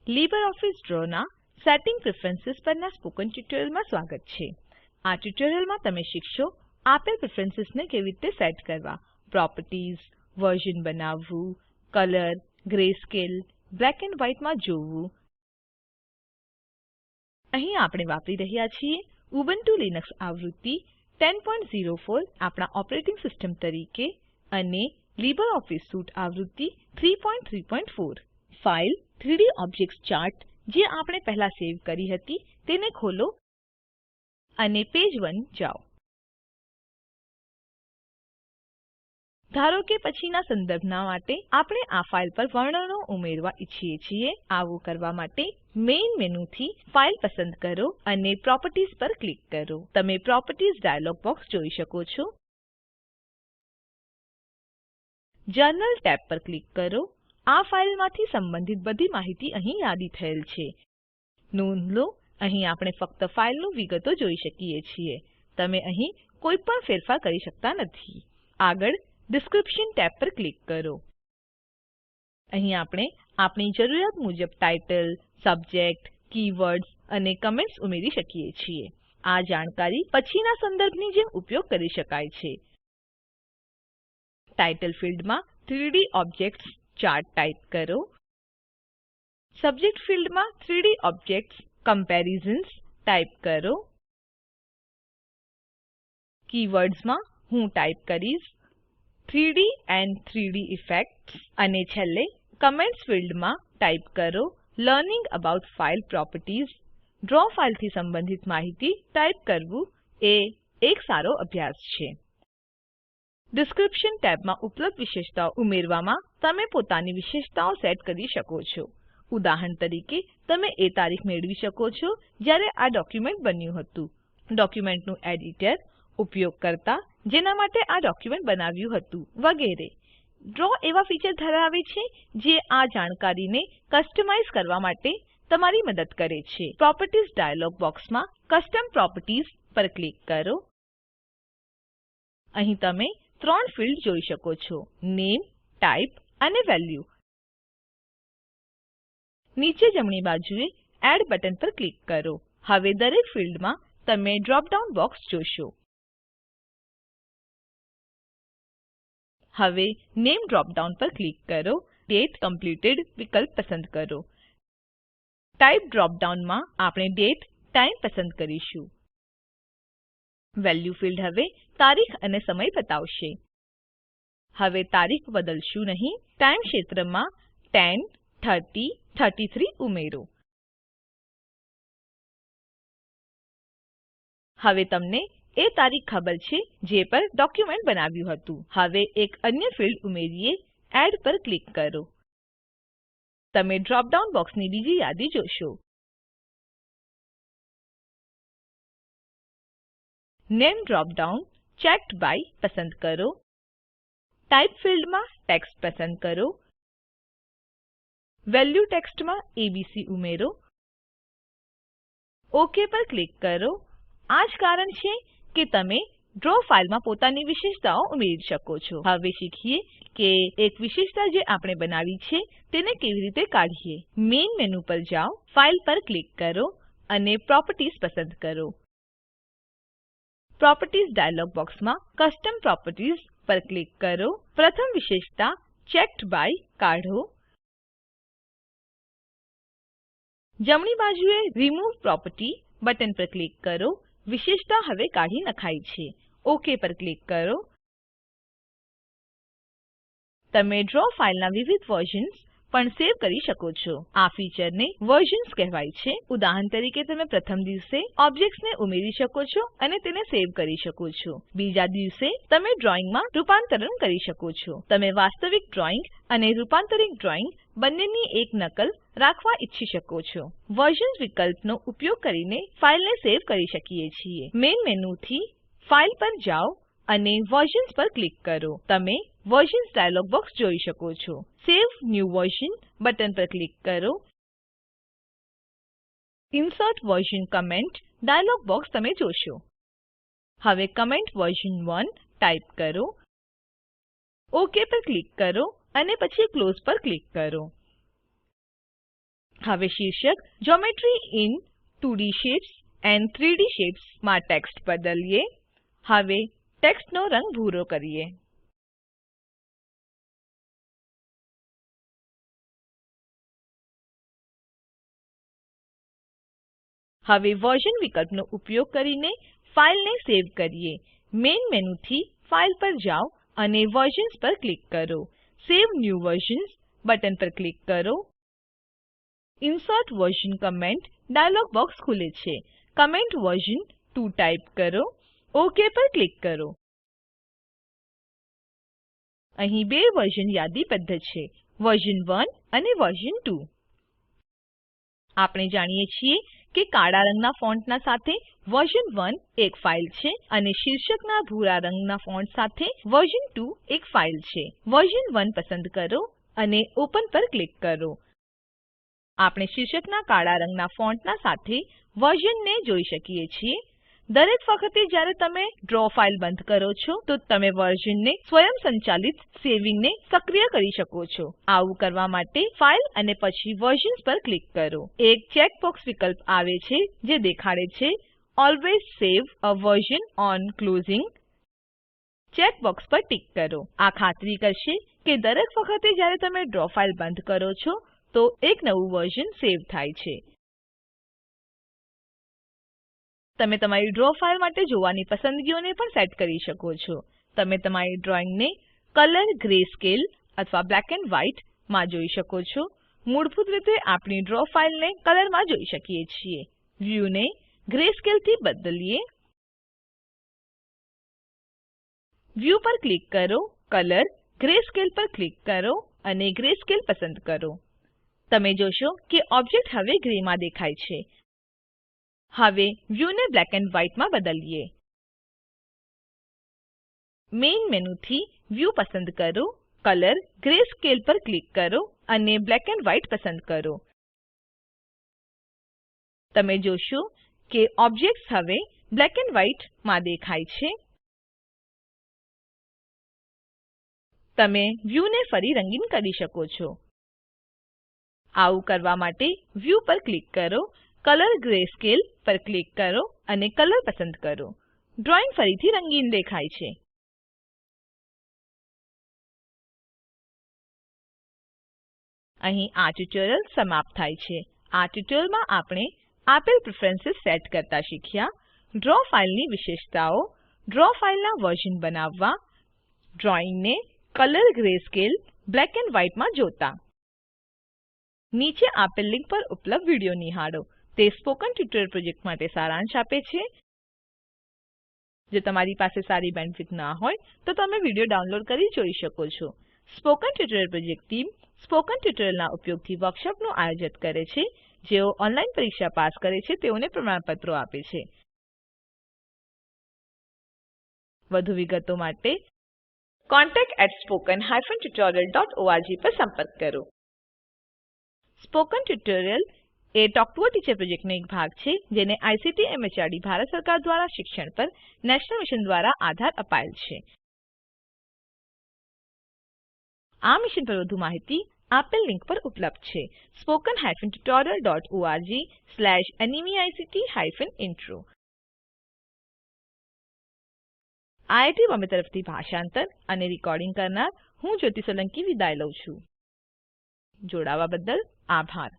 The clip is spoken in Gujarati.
LibreOffice Drawના સેટિંગ પ્રેફરન્સ પરના સ્પોકન ટ્યુટોરીયલમાં સ્વાગત છે. આ ટ્યુટોરીયલમાં તમે શીખશો આપેલ પ્રેફરન્સને કેવી રીતે સેટ કરવા: પ્રોપર્ટીઝ, વર્ઝન બનાવવું, colour, greyscale, black and white માં જોવું. અહીં આપણે વાપરી રહ્યા છીએ ઉબુન્ટુ લીનક્સ આવૃત્તિ 1004 આપણા ઓપરેટિંગ સિસ્ટમ તરીકે અને LibreOffice Suite આવૃત્તિ 334. ફાઇલ 3ડી ઓબ્જેક્ટ્સ ચાર્ટ જે આપણે પહેલા સેવ કરી હતી તેને ખોલો અને પેજ 1 જાઓ. ધારો કે પછીના સંદર્ભના માટે આપણે આ ફાઈલ પર વર્ણનો ઉમેરવા ઈચ્છીએ છીએ. આવું કરવા માટે મેઇન મેનુથી ફાઇલ પસંદ કરો અને પ્રોપર્ટીઝ પર ક્લિક કરો. તમે પ્રોપર્ટીઝ ડાયલોગ બોક્સ જોઈ શકો છો. જર્નલ ટેબ પર ક્લિક કરો. આ ફાઈલમાંથી સંબંધિત બધી માહિતી અહીં યાદી થયેલ છે. નોંધ લો, અહીં આપણે ફક્ત ફાઈલનું વિગતો જોઈ શકીએ છીએ. તમે અહીં કોઈ પણ ફેરફાર કરી શકતા નથી. આગળ ડિસ્ક્રિપ્શન ટેબ પર ક્લિક કરો. અહીં આપણે આપણી જરૂરિયાત મુજબ ટાઇટલ, સબ્જેક્ટ, કીવર્ડ્સ અને કમેન્ટ્સ ઉમેરી શકીએ છીએ. આ જાણકારી પછીના સંદર્ભની જેમ ઉપયોગ કરી શકાય છે. ટાઇટલ ફિલ્ડમાં 3ડી ઓબ્જેક્ટ્સ ચાર્ટ ટાઈપ કરો. સબ્જેક્ટ ફિલ્ડમાં 3ડી ઓબ્જેક્ટ્સ કમ્પેરિઝન્સ ટાઈપ કરો. કીવર્ડ્સમાં હું ટાઈપ કરીશ 3ડી એન્ડ 3ડી ઇફેક્ટ્સ અને છેલ્લે કમેન્ટ્સ ફિલ્ડમાં ટાઈપ કરો learning about file properties. Draw ફાઈલથી સંબંધિત માહિતી ટાઈપ કરવું એ એક સારો અભ્યાસ છે. ડિસ્ક્રિપ્શન ટેબમાં ઉપલબ્ધ વિશેષતાઓ ઉમેરવામાં તમે પોતાની વિશેષતાઓ સેટ કરી શકો છો. ઉદાહરણ તરીકે તમે એ તારીખ મેળવી શકો છો જ્યારે આ ડોક્યુમેન્ટ બન્યું હતું, ડોક્યુમેન્ટનું એડિટર, ઉપયોગકર્તા જેના માટે આ ડોક્યુમેન્ટ બનાવ્યું હતું, વગેરે. ડ્રો એવા ફીચર ધરાવે છે જે આ જાણકારીને કસ્ટમાઇઝ કરવા માટે તમારી મદદ કરે છે. પ્રોપર્ટીઝ ડાયલોગ બોક્સમાં કસ્ટમ પ્રોપર્ટીઝ પર ક્લિક કરો. અહીં તમે 3 ફિલ્ડ જોઈ શકો છો: નેમ, ટાઇપ અને વેલ્યુ. નીચે જમણી બાજુએ એડ બટન પર ક્લિક કરો. હવે દરેક ફિલ્ડમાં તમે ડ્રોપ ડાઉન બોક્સ જોશો. હવે નેમ ડ્રોપ ડાઉન પર ક્લિક કરો. ડેટ કમ્પ્લીટેડ વિકલ્પ પસંદ કરો. ટાઇપ ડ્રોપ ડાઉનમાં આપણે ડેટ, ટાઇમ પસંદ કરીશું. વેલ્યુ ફિલ્ડ હવે તારીખ અને સમય બતાવશે. હવે તારીખ બદલશું નહીં. ટાઇમ ક્ષેત્રમાં 10, 30, 33 ઉમેરો. હવે તમને એ તારીખ ખબર છે જે પર ડોક્યુમેન્ટ બનાવ્યું હતું. હવે એક અન્ય ફિલ્ડ ઉમેરીએ. એડ પર ક્લિક કરો. તમે ડ્રોપ ડાઉન બોક્સની બીજી યાદી જોશો. Name drop down checked by પસંદ કરો. ટાઇપ ફિલ્ડમાં ટેક્સ્ટ પસંદ કરો. વેલ્યુ ટેક્સ્ટમાં એબીસી ઉમેરો. ઓક પર ક્લિક કરો. આ જ કારણ છે કે તમે ડ્રો ફાઈલમાં પોતાની વિશેષતાઓ ઉમેરી શકો છો. હવે શીખીએ કે એક વિશેષતા જે આપણે બનાવી છે તેને કેવી રીતે કાઢીએ. મેઇન મેનુ પર જાઓ, ફાઇલ પર ક્લિક કરો અને પ્રોપર્ટીઝ પસંદ કરો. પ્રોપર્ટીઝ ડાયલોગ બોક્સમાં કસ્ટમ પ્રોપર્ટીઝ પર ક્લિક કરો. પ્રથમ વિશેષતા ચેક્ડ બાય કાઢો. જમણી બાજુએ રિમૂવ પ્રોપર્ટી બટન પર ક્લિક કરો. વિશેષતા હવે કાઢી નખાઈ છે. ઓક પર ક્લિક કરો. તમે ડ્રો ફાઈલના વિવિધ વર્ઝન્સ પણ સેવ કરી શકો છો. આ ફીચરને વર્ઝન્સ કહેવાય છે. ઉદાહરણ તરીકે તમે પ્રથમ દિવસે ઓબ્જેક્ટ્સને ઉમેરી શકો છો અને તેને સેવ કરી શકો છો. બીજા દિવસે તમે ડ્રોઈંગમાં રૂપાંતરણ કરી શકો છો. તમે વાસ્તવિક ડ્રોઈંગ અને રૂપાંતરિત ડ્રોઈંગ બંનેની એક નકલ રાખવા ઈચ્છી શકો છો. વર્ઝન્સ વિકલ્પનો ઉપયોગ કરીને ફાઈલને સેવ કરી શકીએ છીએ. મેઇન મેનુથી ફાઇલ પર જાઓ અને વર્ઝન્સ પર ક્લિક કરો. તમે વર્ઝન્સ ડાયલોગ બોક્સ જોઈ શકો છો. સેવ ન્યૂ વર્ઝન બટન પર ક્લિક કરો. Insert version comment dialog box તમે જોશો. હવે કમેન્ટ વર્ઝન 1 ટાઈપ કરો. ઓક પર ક્લિક કરો અને પછી ક્લોઝ પર ક્લિક કરો. હવે શીર્ષક geometry in 2D shapes and 3D shapes માં ટેક્સ્ટ બદલીએ. હવે ટેક્સ્ટનો રંગ ભૂરો કરીએ. હવે વર્ઝન વિકલ્પનો ઉપયોગ કરીને ફાઈલને સેવ કરીએ. મેઇન મેનુથી ફાઇલ પર જાઓ અને વર્ઝન્સ પર ક્લિક કરો. સેવ ન્યૂ વર્ઝન્સ બટન પર ક્લિક કરો. Insert version comment dialog box ખુલે છે. કમેન્ટ વર્ઝન 2 ટાઈપ કરો. ઓક પર ક્લિક કરો. અહીં બે વર્ઝન યાદીબદ્ધ છે, વર્ઝન 1 અને વર્ઝન 2. આપણે જાણીએ છીએ કે કાળા રંગના ફોન્ટના સાથે વર્ઝન 1 એક ફાઇલ છે અને શીર્ષકના ભૂરા રંગના ફોન્ટ સાથે વર્ઝન 2 એક ફાઇલ છે. વર્ઝન 1 પસંદ કરો અને ઓપન પર ક્લિક કરો. આપણે શીર્ષકના કાળા રંગના ફોન્ટના સાથે વર્ઝનને જોઈ શકીએ છીએ. દરેક વખતે જ્યારે તમે ડ્રો ફાઈલ બંધ કરો છો તો તમે વર્ઝનને સ્વયંસંચાલિત સેવિંગને સક્રિય કરી શકો છો. આવું કરવા માટે ફાઇલ અને પછી વર્ઝન્સ પર ક્લિક કરો. એક ચેકબોક્સ વિકલ્પ આવે છે જે દેખાડે છે always save a version on closing. Checkbox પર ટિક કરો. આ ખાતરી કરશે કે દરેક વખતે જ્યારે તમે ડ્રો ફાઈલ બંધ કરો છો તો એક નવું વર્ઝન સેવ થાય છે. તમે તમારી ડ્રો ફાઈલ માટે જોવાની પસંદગીઓને પણ સેટ કરી શકો છો. તમે તમારી ડ્રોઈંગને કલર ગ્રેસ્કેલ અથવા બ્લેક એન્ડ વ્હાઇટ માં જોઈ શકો છો. મૂળભૂત રીતે આપણી ડ્રો ફાઈલને કલરમાં જોઈ શકીએ છીએ. વ્યુને ગ્રેસ્કેલ થી બદલીએ. વ્યૂ પર ક્લિક કરો, કલર ગ્રેસ્કેલ પર ક્લિક કરો અને ગ્રેસ્કેલ પસંદ કરો. તમે જોશો કે ઓબ્જેક્ટ હવે ગ્રેમાં દેખાય છે. હવે વ્યુને બ્લેક એન્ડ વ્હાઇટ માં બદલીએ. મેઇન મેનુથી વ્યૂ પસંદ કરો, કલર ગ્રેસ્કેલ પર ક્લિક કરો અને બ્લેક એન્ડ વ્હાઇટ પસંદ કરો. તમે જોશો કે ઓબ્જેક્ટ્સ હવે બ્લેક એન્ડ વ્હાઇટ માં દેખાય છે. તમે વ્યુને ફરી રંગીન કરી શકો છો. આવું કરવા માટે વ્યૂ પર ક્લિક કરો, કલર ગ્રેસ્કેલ પર ક્લિક કરો અને કલર પસંદ કરો. ડ્રોઈંગ ફરીથી રંગીન દેખાય છે. અહીં આ ટ્યુટોરીયલ સમાપ્ત થાય છે. આ ટ્યુટોરીયલમાં આપણે આપેલ પ્રેફરન્સ સેટ કરતા શીખ્યા. ડ્રો ફાઈલની વિશેષતાઓ, ડ્રો ફાઈલના વર્ઝન બનાવવા, ડ્રોઈંગને colour greyscale black and white માં જોતા. નીચે આપેલ લિંક પર ઉપલબ્ધ વિડીયો નિહાળો. તે સ્પોકન ટ્યુટોરીયલ પ્રોજેક્ટ માટે સારાંશ આપે છે. જો તમારી પાસે સારી બેન્ડવિડ્થ ના હોય તો તમે વિડીયો ડાઉનલોડ કરી જોઈ શકો છો. Spoken tutorial project team spoken ટ્યુટોરીયલના ઉપયોગથી વર્કશોપનું આયોજન કરે છે. જેઓ ઓનલાઈન પરીક્ષા પાસ કરે છે તેઓને પ્રમાણપત્રો આપે છે. વધુ વિગતો માટે contact@spoken-tutorial.org પર સંપર્ક કરો. Spoken tutorial A talk to a teacher પ્રોજેક્ટનો એક ભાગ છે જેને આઇસીટી એમએચઆરડી ભારત સરકાર દ્વારા શિક્ષણ પર નેશનલ મિશન દ્વારા આધાર અપાયેલ છે. આ મિશન પર વધુ માહિતી આપેલ લિંક પર ઉપલબ્ધ છે. spoken-tutorial.org/nmeict-intro. આઈઆઈટી બોમ્બે તરફથી ભાષાંતર અને રેકોર્ડિંગ કરનાર હું જ્યોતિ સોલંકી વિદાય લઉં છું. જોડાવા બદ્દલ આભાર.